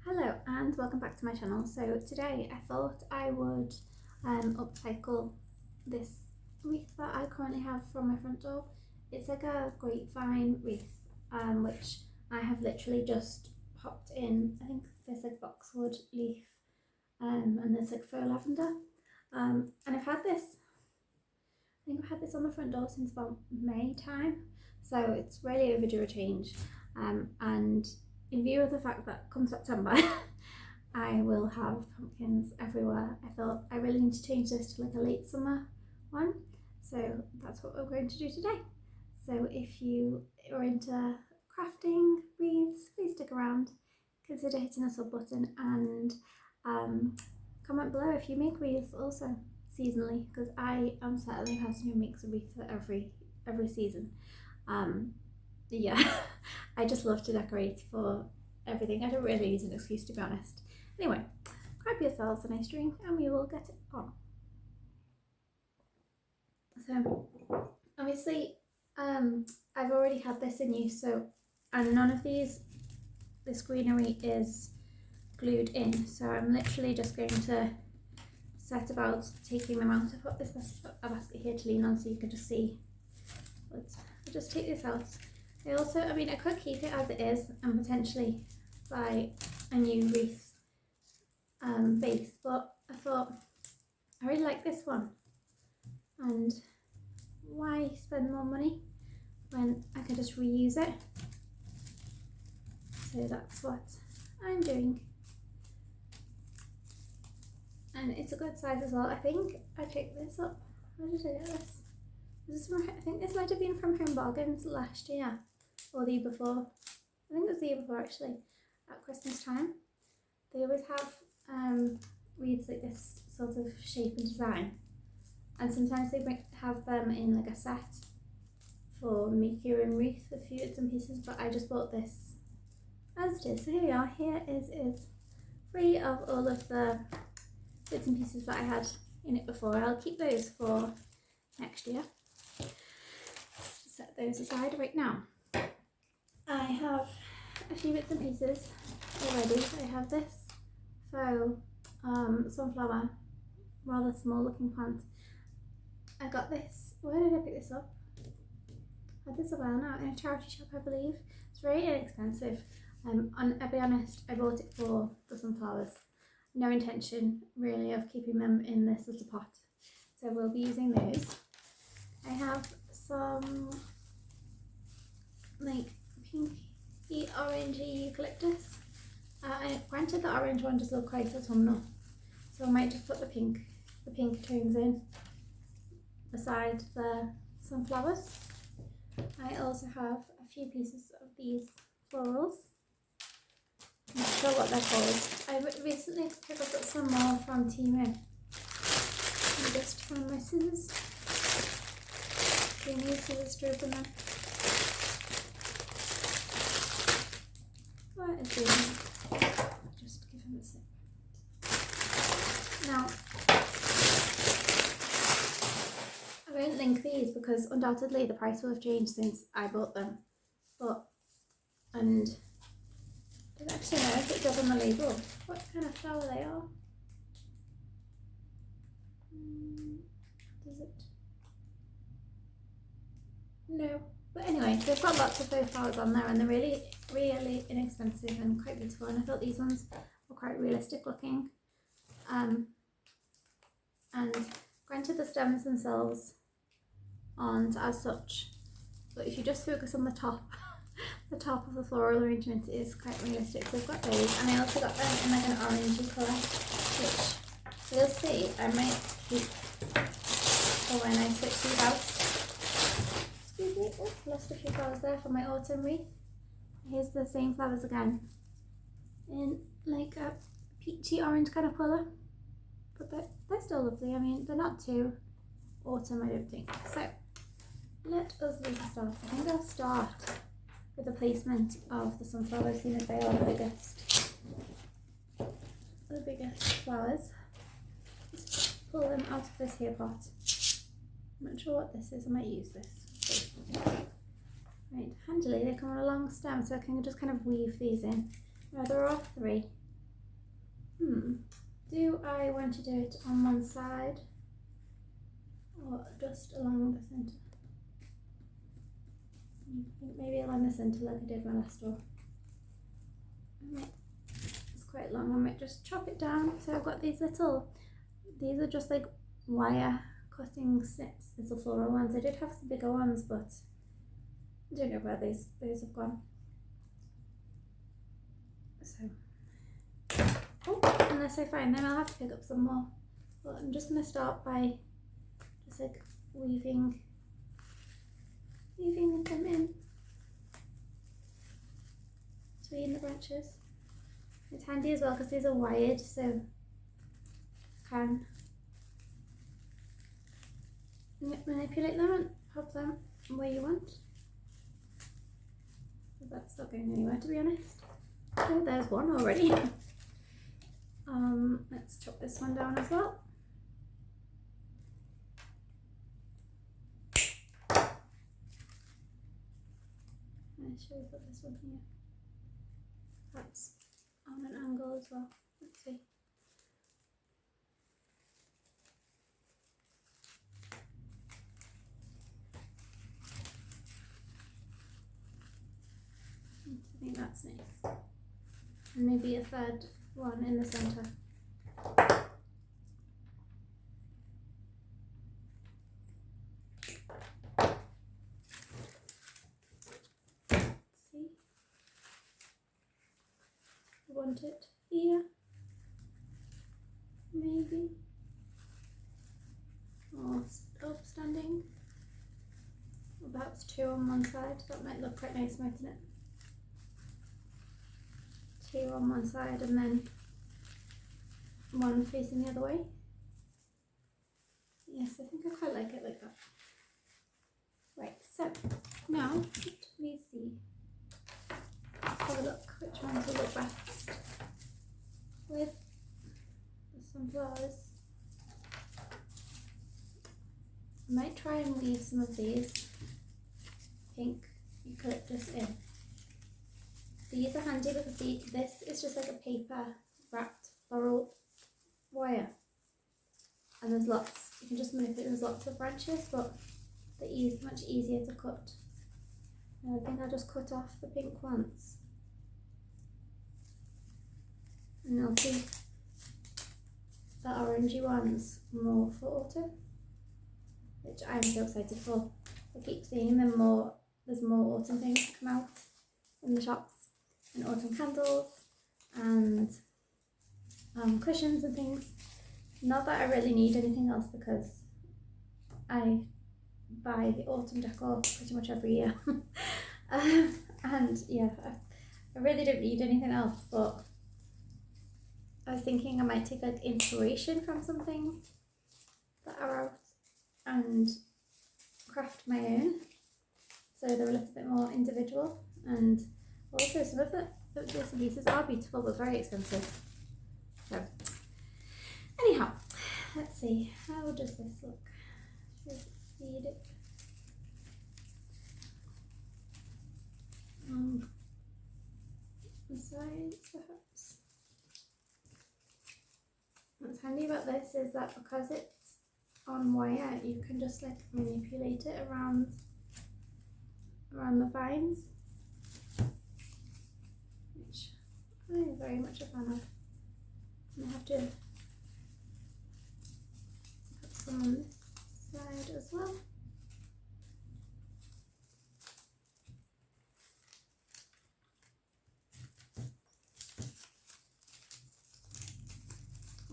Hello and welcome back to my channel. So today I thought I would upcycle this wreath that I currently have from my front door. It's like a grapevine wreath which I have literally just popped in. I think there's like boxwood leaf and there's like faux lavender and I've had this, I think I've had this on the front door since about May time, so it's really overdue a change, and in view of the fact that come September I will have pumpkins everywhere, I thought I really need to change this to like a late summer one, so that's what we're going to do today. So if you are into crafting wreaths, please stick around, consider hitting the sub button, and comment below if you make wreaths also seasonally, because I am certainly a person who makes a wreath for every season. Yeah, I just love to decorate for everything. I don't really need an excuse, to be honest. Anyway, grab yourselves a nice drink and we will get it on. So obviously I've already had this in use, and none of this greenery is glued in, so I'm literally just going to set about taking them out. I've got this a basket here to lean on so you can just see. I'll just take this out. I could keep it as it is and potentially buy a new wreath base, but I thought I really like this one, and why spend more money when I can just reuse it? So that's what I'm doing, and it's a good size as well. I think I picked this up. Where did I get this? I think this might have been from Home Bargains last year or the year before. I think it was the year before actually, at Christmas time. They always have wreaths like this sort of shape and design, and sometimes they have them in like a set for make your own wreath with a few bits and pieces, but I just bought this as it is. So here we are. Here is free of all of the bits and pieces that I had in it before. I'll keep those for next year. Set those aside right now. I have a few bits and pieces already. I have this faux sunflower, rather small looking plant. I got this, where did I pick this up? I had this a while now in a charity shop, I believe. It's very inexpensive, and I'll be honest, I bought it for the sunflowers. No intention really of keeping them in this little pot, so we'll be using those. I have some like pinky orangey eucalyptus. Granted, the orange one does look quite autumnal, so I might just put the pink tones in beside the sunflowers. I also have a few pieces of these florals. I'm not sure what they're called. I recently picked up some more from Temu. I just found my scissors. New scissors to open them. What is doing? Just give him a sip. Now, I won't link these because undoubtedly the price will have changed since I bought them. And I don't actually know if it does on the label what kind of flower they are. Does it? No. But anyway, they've got lots of faux flowers on there, and they're really, really inexpensive and quite beautiful. And I thought these ones were quite realistic looking. And granted, the stems themselves aren't as such, but if you just focus on the top, the top of the floral arrangement is quite realistic. So I've got those, and I also got them in like an orangey colour, which we'll see. I might keep for when I switch these out. Excuse me, oh, lost a few flowers there for my autumn wreath. Here's the same flowers again, in like a peachy orange kind of colour, but they're still lovely. I mean, they're not too autumn, I don't think. So let us make a start. I think I'll start with the placement of the sunflowers, seeing as they are the biggest flowers. Just pull them out of this here pot. I'm not sure what this is. I might use this. Right, handily they come on a long stem, so I can just kind of weave these in. Now there are 3, Do I want to do it on one side or just along the centre? I think maybe along the centre like I did my last row. It's quite long. I might just chop it down. So I've got these are just like wire cutting snips, little floral ones. I did have some bigger ones, but I don't know where those have gone. So, unless I find them, I'll have to pick up some more. But I'm just going to start by just like weaving them in between the branches. It's handy as well because these are wired, so you can manipulate them and pop them where you want. So that's not going anywhere, to be honest. Oh, there's one already. Let's chop this one down as well. I should have put this one here. That's on an angle as well. Let's see. I think that's nice. And maybe a third one in the centre. See? I want it here. Maybe. Or upstanding. Or perhaps two on one side. That might look quite nice, mightn't it? Two on one side and then one facing the other way. Yes, I think I quite like it like that. Right, so now let me see. Let's have a look which ones will look best with some flowers. I might try and weave some of these pink eucalyptus in. These are handy because this is just like a paper wrapped floral wire, and there's lots, you can just manipulate, there's lots of branches, but they're much easier to cut. And I think I'll just cut off the pink ones and I'll keep the orangey ones more for autumn, which I'm so excited for. I keep seeing them more, there's more autumn things come out in the shops, and autumn candles and cushions and things. Not that I really need anything else because I buy the autumn decor pretty much every year. And yeah, I really don't need anything else, but I was thinking I might take like inspiration from some things that are out and craft my own, so they're a little bit more individual. And also some of the bits and pieces are beautiful but very expensive. So anyhow, let's see, how does this look? Should feed it on the sides perhaps. What's handy about this is that because it's on wire, you can just like manipulate it around the vines, which I am very much a fan of. And I have to put some on this side as well.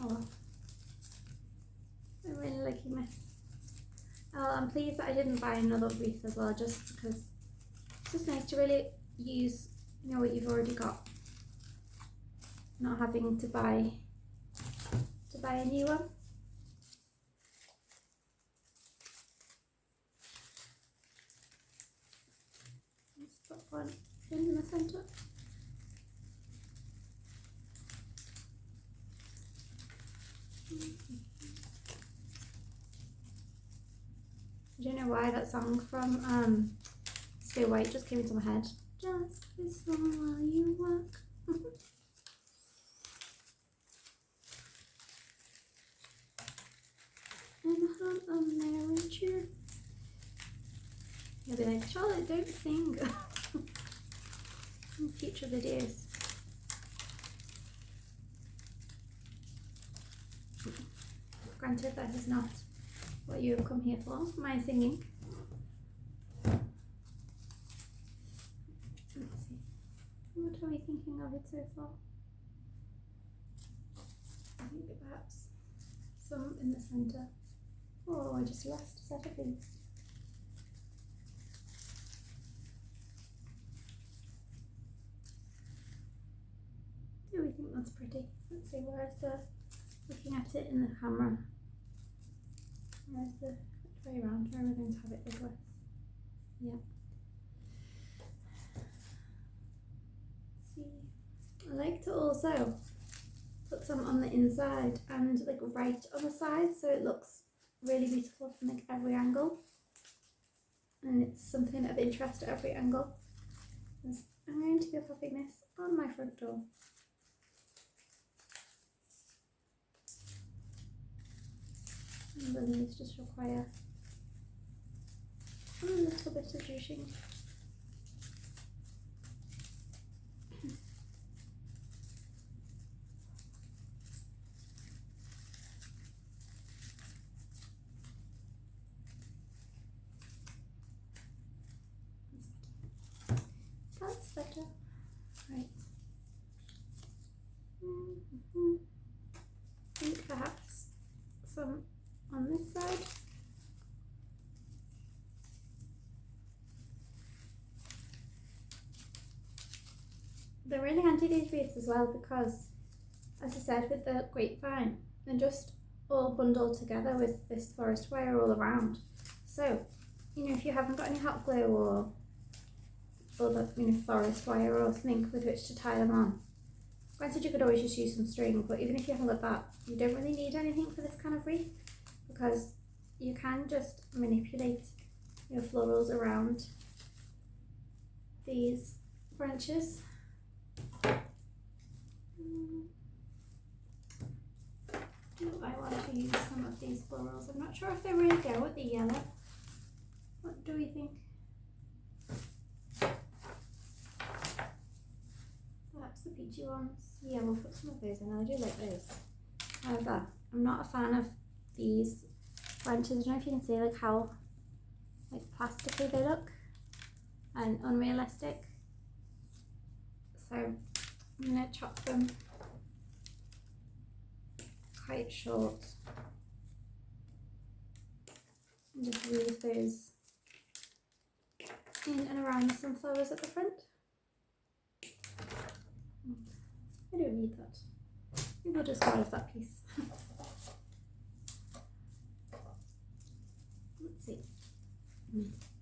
Oh, I'm really liking this. I'm pleased that I didn't buy another wreath as well, just because it's just nice to really use, you know, what you've already got, not having to buy a new one. Let's put one in the centre. I don't know why that song from Stay White just came into my head. Just this one while you work. on there, won't you? You'll be like, Charlotte, don't sing in future videos. Granted, that is not what you have come here for, my singing. Let's see. What are we thinking of it so far? I think perhaps some in the centre. Oh, I just lost a set of these. Do we think that's pretty? Let's see, where's the, looking at it in the camera, where's the, which way around? Where are we going to have it this way? Yeah. See, I like to also put some on the inside and like right on the side, so it looks really beautiful from like every angle, and it's something of interest at every angle. I'm going to be popping this on my front door. And the leaves just require a little bit of juicing. That's better. Right. I think perhaps some on this side. They're really handy, these wreaths, as well, because, as I said, with the grapevine, they're just all bundled together with this forest wire all around. So, you know, if you haven't got any hot glue or other, you know, forest wire or something with which to tie them on. Granted, you could always just use some string, but even if you haven't got that, you don't really need anything for this kind of wreath, because you can just manipulate your florals around these branches. Do I want to use some of these florals? I'm not sure if they really go with the yellow. What do we think? Perhaps the peachy ones. Yeah, we'll put some of those in. I do like those. However, I'm not a fan of these branches. I don't know if you can see like how like plasticky they look and unrealistic. So I'm gonna chop them quite short and just weave those in and around the sunflowers at the front. I don't need that. Maybe we'll just go out of that piece. Let's see.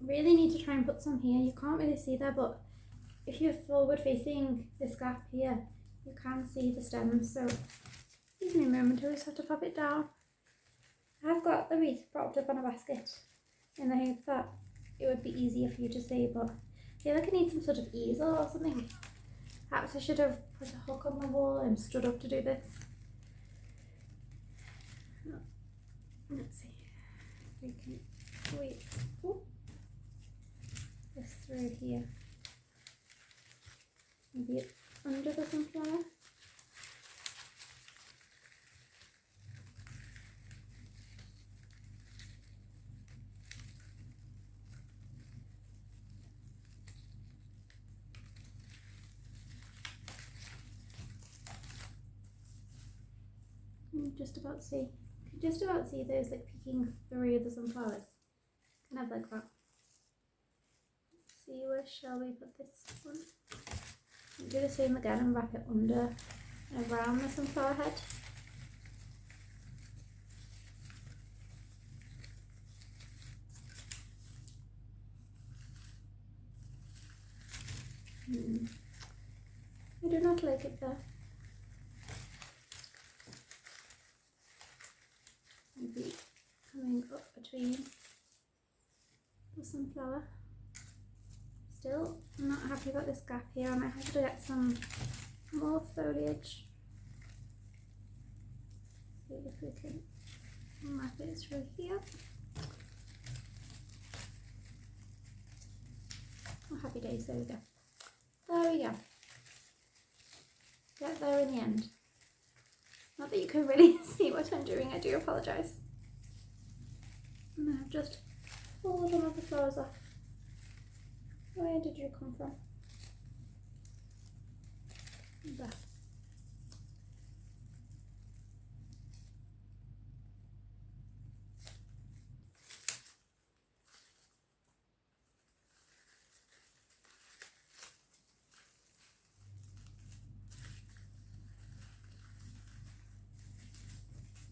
Really need to try and put some here. You can't really see there, but if you're forward facing this gap here, you can see the stems. So give me a moment, I just have to pop it down. I've got the wreath propped up on a basket in the hope that it would be easier for you to see, but I feel like I need some sort of easel or something. Perhaps I should have put a hook on the wall and stood up to do this. Let's see. We can wait. This through here. Maybe it's under the sunflower. Just about see. You can just about see those like peeking through the sunflowers. Kind of like that. Let's see, where shall we put this one? Do the same again and wrap it under and around the sunflower head. I do not like it there. Maybe coming up between the sunflower. Still, I'm not happy about this gap here. I might have to get some more foliage. See if we can Wrap it through here. Oh, happy days, there we go. There we go. Get there in the end. Not that you can really see what I'm doing, I do apologise. And I've just pulled one of the flowers off. Where did you come from? There.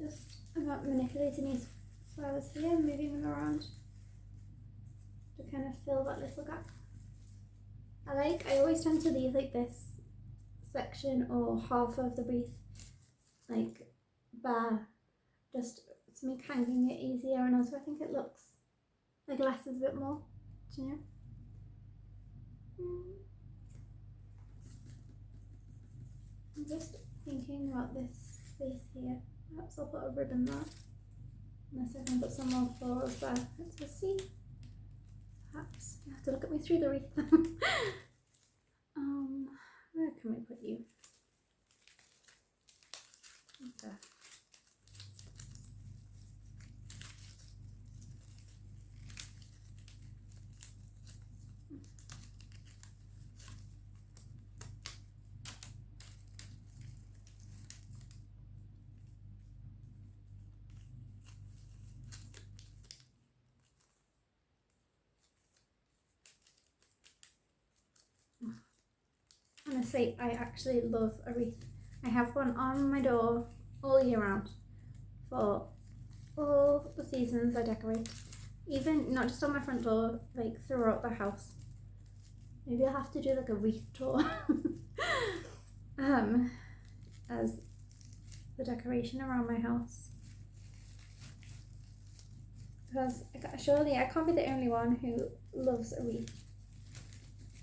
Just about manipulating these flowers here, moving them around to kind of fill that little gap. I always tend to leave like this section or half of the wreath like bare, just to make hanging it easier, and also I think it looks like lasts a bit more, do you know? I'm just thinking about this space here. Perhaps I'll put a ribbon there, unless I can put some more flowers there. Let's just see. Perhaps you have to look at me through the wreath. Where can we put you? Okay. Honestly, I actually love a wreath. I have one on my door all year round for all the seasons I decorate. Even not just on my front door, like throughout the house. Maybe I'll have to do like a wreath tour as the decoration around my house. Because surely I can't be the only one who loves a wreath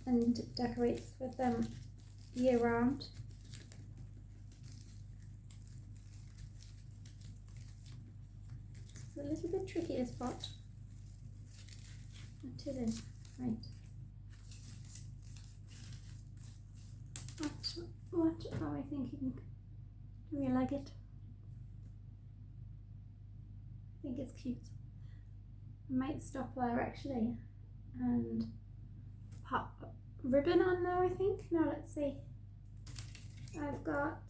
and decorates with them year round. It's a little bit tricky, this pot. It isn't. Right. What are we thinking? Do we like it? I think it's cute. I might stop there actually and pop ribbon on there, I think. Now let's see. I've got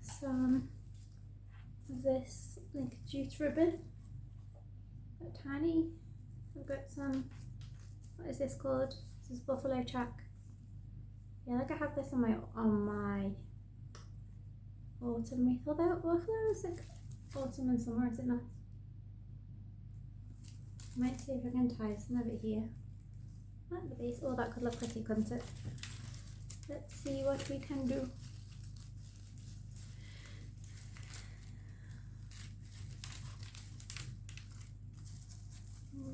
some of this like jute ribbon, a tiny. I've got some, what is this called? This is buffalo check. Yeah, like I have this on my autumn wreath, although buffalo is like autumn and summer, is it not? Might see if I can tie some of it here at the base. Oh, that could look pretty, couldn't it? Let's see what we can do.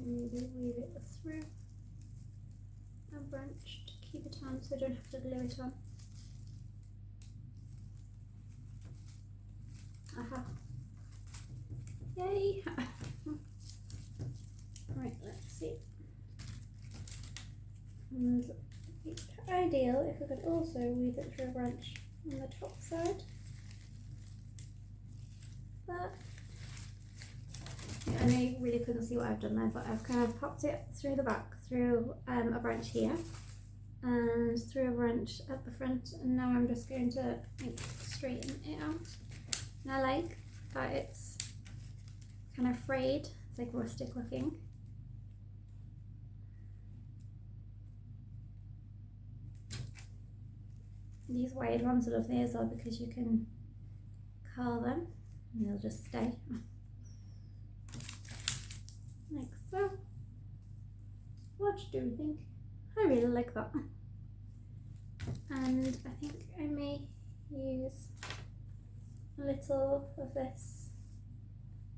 Maybe weave it through a branch to keep it on so I don't have to glue it on. Aha. Yay! Right, let's see. And it's ideal if we could also weave it through a branch on the top side. But yeah, I know you really couldn't see what I've done there, but I've kind of popped it through the back, through a branch here, and through a branch at the front, and now I'm just going to like, straighten it out. And I like that it's kind of frayed, it's like rustic looking. These wired ones are lovely as well because you can curl them and they'll just stay. Like so. What do you think? I really like that. And I think I may use a little of this.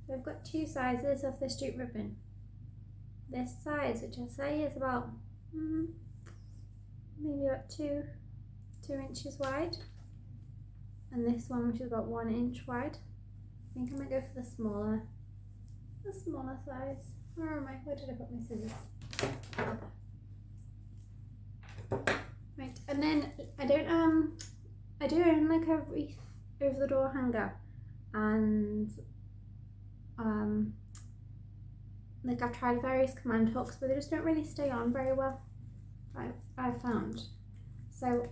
So I've got two sizes of this jute ribbon. This size, which I say is about maybe about 2 inches wide. and this one, which is about 1 inch wide. I think I might go for the smaller size. Where am I? Where did I put my scissors? Right, and then I do own like a wreath over the door hanger, and like I've tried various command hooks, but they just don't really stay on very well, I've found. So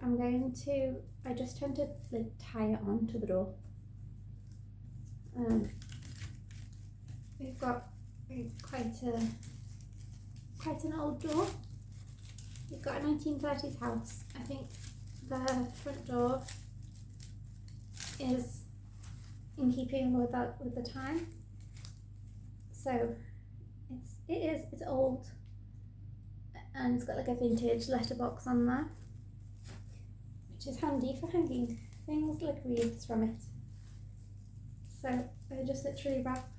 I just tend to like tie it onto the door. We've got quite an old door. We've got a 1930s house. I think the front door is in keeping with the time. So it's old, and it's got like a vintage letterbox on there, which is handy for hanging things like wreaths from it. So I just literally wrap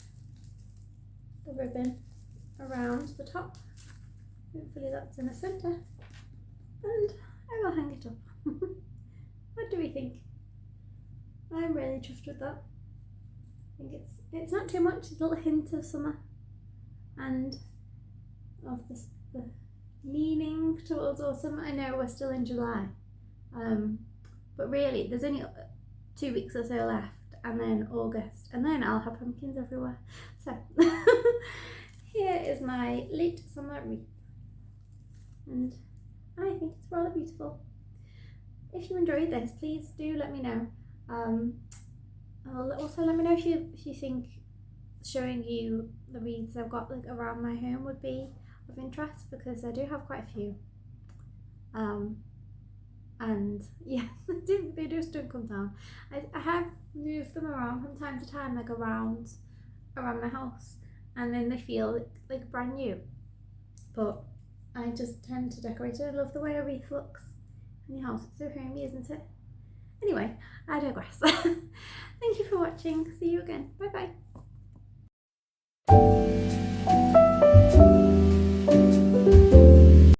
the ribbon around the top. Hopefully that's in the centre, and I will hang it up. What do we think? I'm really chuffed with that. I think it's not too much, a little hint of summer and of the leaning towards autumn. I know we're still in July, but really there's only 2 weeks or so left, and then August, and then I'll have pumpkins everywhere. So here is my late summer wreath, and I think it's rather beautiful. If you enjoyed this, please do let me know. Also let me know if you think showing you the wreaths I've got like around my home would be of interest, because I do have quite a few. And yeah, they just don't come down. I have moved them around from time to time, like around my house, and then they feel like brand new. But I just tend to decorate it. I love the way a wreath looks in your house. It's so homey, isn't it? Anyway, I digress. Thank you for watching. See you again. Bye bye.